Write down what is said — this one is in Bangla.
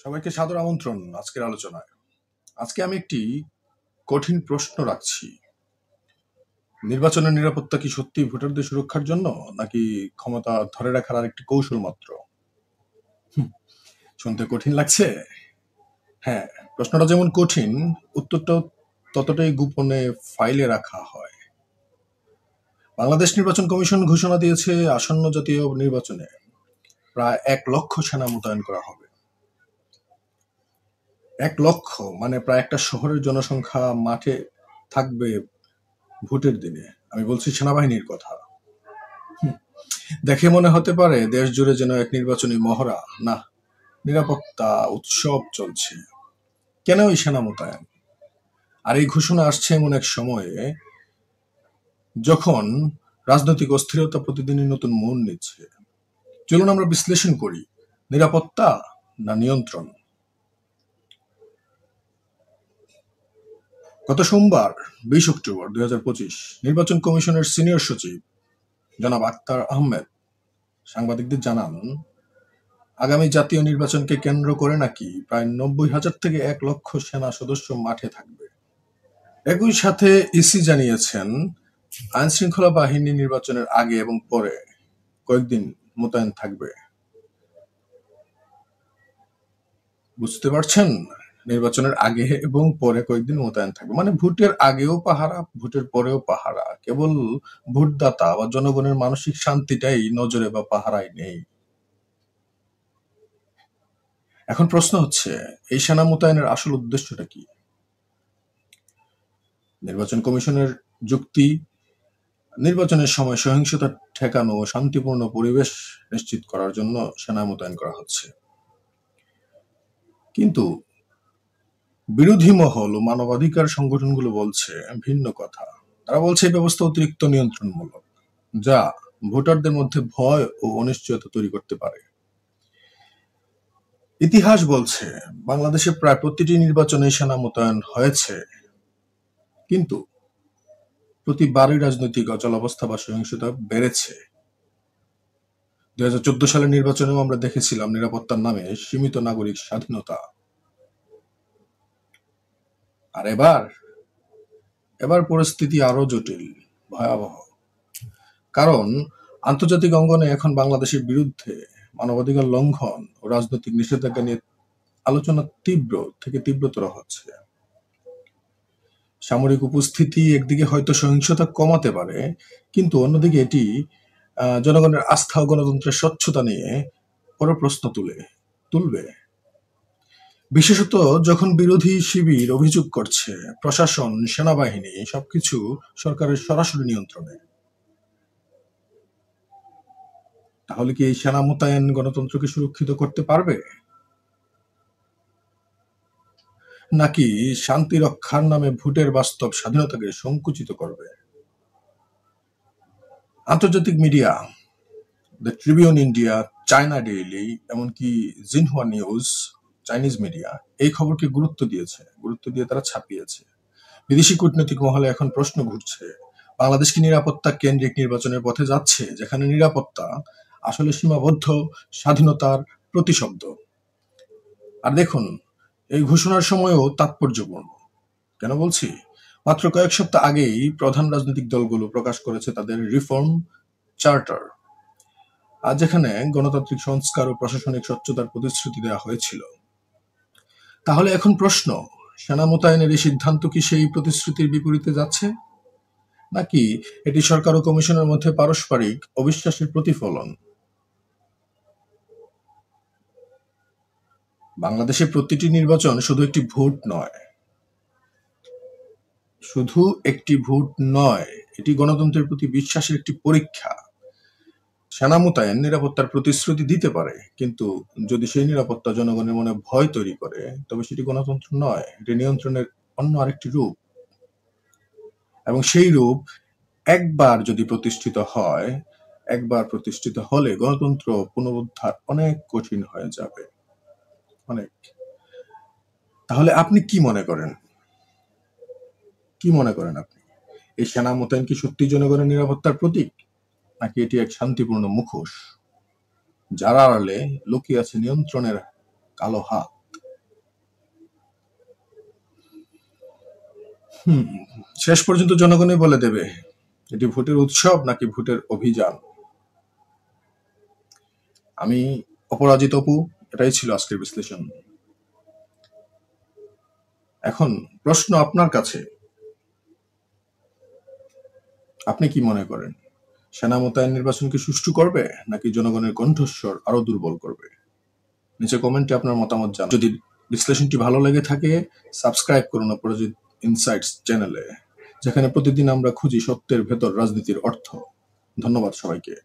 সবাইকে সাদর আমন্ত্রণ আজকের আলোচনায়। আজকে আমি একটি কঠিন প্রশ্ন রাখছি। নির্বাচনের নিরাপত্তা কি সত্যি ভোটারদের সুরক্ষার জন্য, নাকি ক্ষমতা ধরে রাখার আরেকটি কৌশল মাত্র? শুনতে কঠিন লাগছে? হ্যাঁ, প্রশ্নটা যেমন কঠিন, উত্তরটাও ততটাই গোপনে ফাইলে রাখা হয়। বাংলাদেশ নির্বাচন কমিশন ঘোষণা দিয়েছে আসন্ন জাতীয় নির্বাচনে প্রায় 1 লক্ষ সেনা মোতায়েন করা হবে। 1 লক্ষ মানে প্রায় একটা শহরের জনসংখ্যা মাঠে থাকবে ভোটের দিনে। আমি বলছি সেনাবাহিনীর কথা। দেখে মনে হতে পারে দেশ জুড়ে যেন এক নির্বাচনী মহড়া। না, নিরাপত্তা উৎসব চলছে। কেন এই সেনা মোতায়েন? আর এই ঘোষণা আসছে এমন এক সময়ে যখন রাজনৈতিক অস্থিরতা প্রতিদিনই নতুন মোড় নিচ্ছে। চলুন আমরা বিশ্লেষণ করি, নিরাপত্তা না নিয়ন্ত্রণ। গত সোমবার 20 অক্টোবর 2025 নির্বাচন কমিশনের সিনিয়র সচিব জনাব আক্তার আহমেদ সাংবাদিকদের জানান, আগামী জাতীয় নির্বাচনকে কেন্দ্র করে নাকি প্রায় 90,000 থেকে 1 লক্ষ সেনা সদস্য মাঠে থাকবে। একই সাথে ইসি জানিয়েছেন, আইন শৃঙ্খলা বাহিনী নির্বাচনের আগে এবং পরে কয়েকদিন মোতায়েন থাকবে। বুঝতে পারছেন? নির্বাচনের আগে এবং পরে কয়েকদিন মোতায়েন থাকবে, মানে ভোটের আগেও পাহারা, ভোটের পরেও পাহারা। কেবল ভোটদাতা বা জনগণের মানসিক শান্তিটাই নজরে বা পাহারায় নেই। এখন প্রশ্ন হচ্ছে, এই সেনা মোতায়েনের আসল উদ্দেশ্যটা কি? নির্বাচন কমিশনের যুক্তি, নির্বাচনের সময় সহিংসতা ঠেকানো ও শান্তিপূর্ণ পরিবেশ নিশ্চিত করার জন্য সেনা মোতায়েন করা হচ্ছে। কিন্তু বিরোধী মহল ও মানবাধিকার সংগঠনগুলো বলছে ভিন্ন কথা। তারা বলছে এই ব্যবস্থা অতিরিক্ত নিয়ন্ত্রণমূলক, যা ভোটারদের মধ্যে ভয় ও অনিশ্চয়তা তৈরি করতে পারে। ইতিহাস বলছে বাংলাদেশে প্রায় প্রতিটি নির্বাচনে সেনা মোতায়েন হয়েছে, কিন্তু প্রতিবারই রাজনৈতিক অচলাবস্থা বা সহিংসতা বেড়েছে। 2014 সালের নির্বাচনেও আমরা দেখেছিলাম নিরাপত্তার নামে সীমিত নাগরিক স্বাধীনতা। আর এবার পরিস্থিতি আরো জটিল, ভয়াবহ। কারণ আন্তর্জাতিক অঙ্গনে এখন বাংলাদেশের বিরুদ্ধে মানবাধিকার লঙ্ঘন ও রাজনৈতিক নিষেধাজ্ঞা নিয়ে আলোচনা তীব্র থেকে তীব্রতর হচ্ছে। সামরিক উপস্থিতি একদিকে হয়তো সহিংসতা কমাতে পারে, কিন্তু অন্যদিকে এটি জনগণের আস্থা ও গণতন্ত্রের স্বচ্ছতা নিয়ে বড় প্রশ্ন তুলবে। বিশেষত যখন বিরোধী শিবির অভিযোগ করছে প্রশাসন, সেনাবাহিনী সবকিছু সরকারের সরাসরি নিয়ন্ত্রণে। তাহলে কি এই সেনা মোতায়েন গণতন্ত্রকে সুরক্ষিত করতে পারবে, নাকি শান্তি রক্ষার নামে ভোটের বাস্তব স্বাধীনতাকে সংকুচিত করবে? আন্তর্জাতিক media, the Tribune India, China daily, এমনকি জিনহুয়া নিউজ, চাইনিজ মিডিয়া এই খবরকে গুরুত্ব দিয়ে তারা ছাপিয়েছে। বিদেশি কূটনৈতিক মহলে এখন প্রশ্ন ঘুরছে, বাংলাদেশ কি নিরাপত্তা কেন্দ্রিক নির্বাচনের পথে যাচ্ছে, যেখানে নিরাপত্তা আসলে সীমাবদ্ধ স্বাধীনতার প্রতিশব্দ? আর দেখুন, এই ঘোষণার সময়ও তাৎপর্যপূর্ণ। কেন বলছি? মাত্র কয়েক সপ্তাহ আগেই প্রধান রাজনৈতিক দলগুলো প্রকাশ করেছে তাদের রিফর্ম চার্টার, আর যেখানে গণতান্ত্রিক সংস্কার ও প্রশাসনিক স্বচ্ছতার প্রতিশ্রুতি দেওয়া হয়েছিল। তাহলে এখন প্রশ্ন, সেনা মোতায়েনের এই সিদ্ধান্ত কি সেই প্রতিশ্রুতির বিপরীতে যাচ্ছে, নাকি এটি সরকার ও কমিশনের মধ্যে পারস্পরিক অবিশ্বাসের প্রতিফলন? বাংলাদেশে প্রতিটি নির্বাচন শুধু একটি ভোট নয়, এটি গণতন্ত্রের প্রতি বিশ্বাসের একটি পরীক্ষা। সেনা মোতায়েন নিরাপত্তার প্রতিশ্রুতি দিতে পারে, কিন্তু যদি সেই নিরাপত্তা জনগণের মনে ভয় তৈরি করে, তবে সেটি গণতন্ত্র নয়, এটি নিয়ন্ত্রণের অন্য আরেকটি রূপ। এবং সেই রূপ একবার প্রতিষ্ঠিত হলে গণতন্ত্র পুনরুদ্ধার অনেক কঠিন হয়ে যাবে, অনেক। তাহলে আপনি কি মনে করেন আপনি, এই সেনা মোতায়েন কি সত্যি জনগণের নিরাপত্তার প্রতীক, নাকি এটি এক শান্তিপূর্ণ মুখোশ যার আড়ালে লুকিয়ে আছে নিয়ন্ত্রণের কালো হাত? হুম, শেষ পর্যন্ত জনগণই বলে দেবে এটি ভোটের উৎসব নাকি ভোটের অভিযান। আমি অপরাজিত অপু, এটাই ছিল আজকের বিশ্লেষণ। এখন প্রশ্ন আপনার কাছে, আপনি কি মনে করেন সেনা মোতায়েন নির্বাচনকে সুষ্ঠু করবে নাকি জনগণের কণ্ঠস্বর আরো দুর্বল করবে? নিচে কমেন্টে আপনার মতামত জানান। যদি বিশ্লেষণটি ভালো লেগে থাকে সাবস্ক্রাইব করুন অপরাজিত ইনসাইটস চ্যানেলে, যেখানে প্রতিদিন আমরা খুঁজি সত্যের ভেতর রাজনীতির অর্থ। ধন্যবাদ সবাইকে।